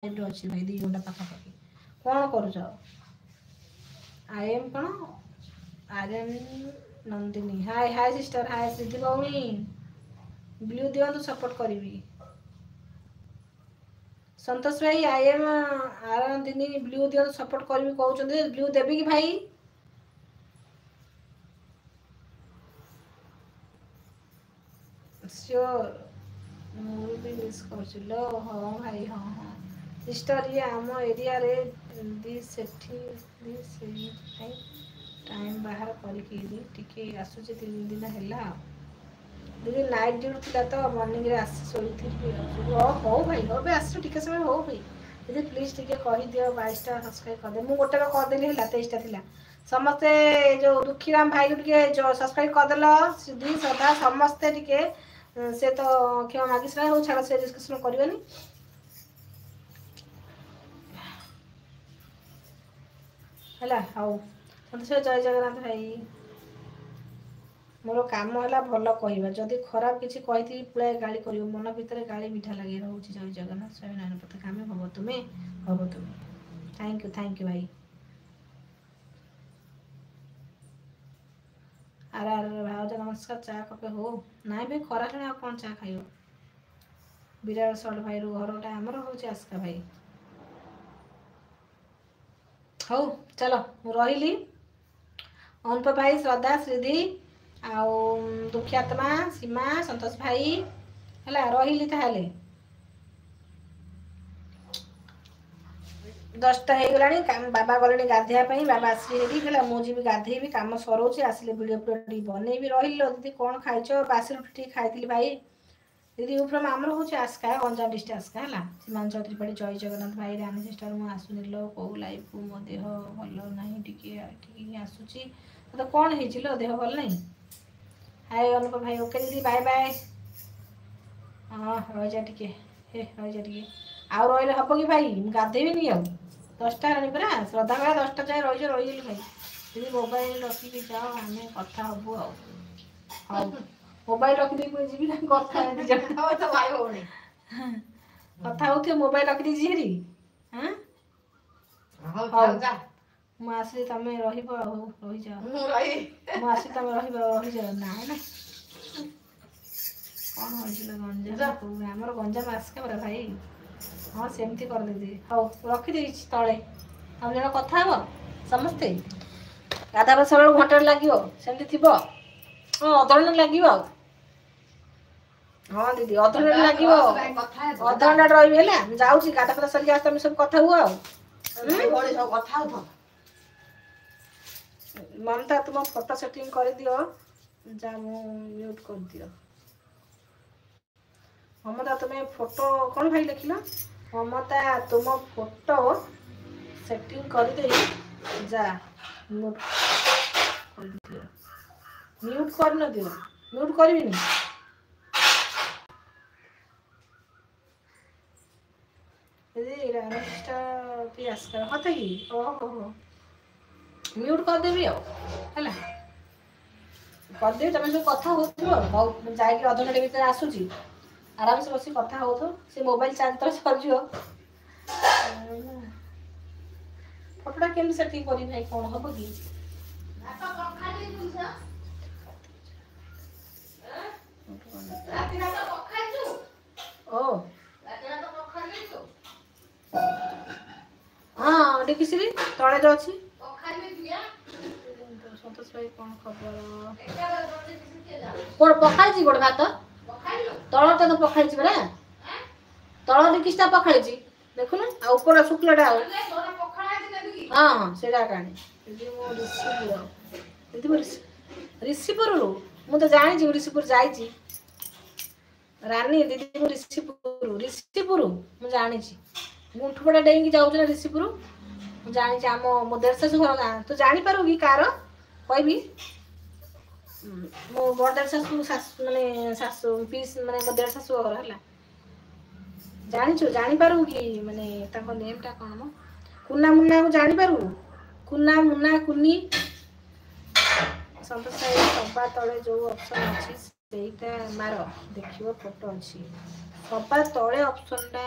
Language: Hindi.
अच्छी भाई 2 घंटा पाखापाखि कौन करुच आई एम कौन आर्यन नंदिनी हाय हाय सिस्टर हाय सिद्धि भौणी ब्लू दिवंतु सपोर्ट करी संतोष भाई आई एम आर्यन दिनी ब्लू दिवंतु सपोर्ट करी कहते ब्लू देवी कि भाई श्योर मुझे भी मिस कर हाँ भाई हाँ हाँ सिस्टर ये आम एरिया रे दी सेठी दी सेठी टाइम बाहर करके आसूचे 3 दिन है दीदी नाइट ड्यूटी था तो मॉर्निंग रे आसी सोई हो भाई हो भी आस टिके समय हो भाई दीदी प्लीज टिके कही दियो 22टा सब्सक्राइब कर दे मु गोटे करदेली है 23टा थिला समस्ते जो दुखीराम भाई टिके जो सब्सक्राइब कर देलो सिद्धि सदा समस्ते टिके से तो क्षमा मागिस ना हो छाड़ से डिस्कशन करबेनी हला हाउ संतोष जय जगन्नाथ भाई मोर काम है भल कहवा जदि खराब किसी कही पुरा गाड़ी कर मन भितर गाड़ी मीठा लगे रोचे जय जगन्नाथ स्वामी नारायण पथ कामे हब तुम्हें थैंक यू भाई आर भावज नमस्कार चा कपे हो ना भाई खरा आ कौन चा खाइब विराट सल्ट भाई घरटा आमर हूँ आस्का भाई हौ चलो रही अनुप भाई श्रद्धा श्रीधि आउ दुखियात्मा सीमा संतोष भाई है रही ताले 10टा हो गला बाबा गले गाधेवाई बाबा आसली मुझे भी गाधेबी कम सरोचे आसिले भिडियो भिडियो बनईबी रही दीदी कौन खाइच बासी रुटी खाई भाई दीदी फ्रम आमर हूँ आस्का गंजाम डिस्ट्रिक्ट आस्का है सीमांचल त्रिपाठी जय जगन्नाथ भाई रानी सिस्टर मुझे आसुनी लो कौ लाइफ को मो देह भल ना टी आसूची तो कौन हो देह भल ना हाय अनुप भाई ओके दीदी बाय बाय हाँ रही जा टे रही जा टे आउ रही हम कि भाई गाधेबी आउ 10टा है पूरा श्रद्धा भाई 10टा जाए रही भाई दीदी मोबाइल रखिकी जाओ आम कथा हबू हाँ मोबाइल रखिदी जी कथा कथा हो मोबाइल रखिदी हेरी हाँ मुझे तुम रही मुझे तुम रही जाओ ना कौन हो गंजाम आमर गंजाम आसका परा भाई हाँ सेमती कर दीदी हाँ रखिदे तले हम जन कथा हम समस्ते गाधा सब घंटे लगे सेमती थी हाँ अधघंटे लगे हाँ दीदी अधघंटे लगे अधघंटा रही है जाऊँगी गाधा फटा सर आस सब कथा हुआ ममता तुम फोटो सेटिंग कर दियो जा म्यूट कर दियो ममता तुम्हें फोटो कौन भाई लिखल ममता तुम फोटो सेटिंग कर दे जा म्यूट कर न दियो म्यूट करबिनी दीदी रामकृष्ण भी आसकर हाँ कि ओहो म्यूट करदेवी है करदेवी तुम सब कथा हो जाकि अधघंटे भितर आसूची आराम से बस कथा हो से मोबाइल चार्ज तो सर फोटोटा केमती सेटिंग करी भाई कौन हम कि ओ हाँ देखी तले जो अच्छी संतोष भाई कौन खबर कौन पखाई गोटे भात तलटा तो पखाई परा तल डिकिसटा पखाई देखुन आ ऊपर शुक्लाटा हाँ हाँ से ऋषिपुर मुझे जानी ऋषिपुर जाइए रानी दीदी ऋषिपुर मुझे जानी गुंठपड़ा डेंगी जाऊँ ना ऋषिपुर मुझे जानी आम मो देर शाशु घर गाँ तो जापर कि कार कहबी मो बड़ शाशु शाशु माने शाशु पीस माने मो देर शाशु घर है जानी जापर कि माने नेमटा कौन मो कुना मुन्ना को जापर कुना मुन्ना कुनी संतोष सभा तले जो ऑप्शन अच्छी सेटा मार देखियो फोटो अच्छी सभा तले ऑप्शन टा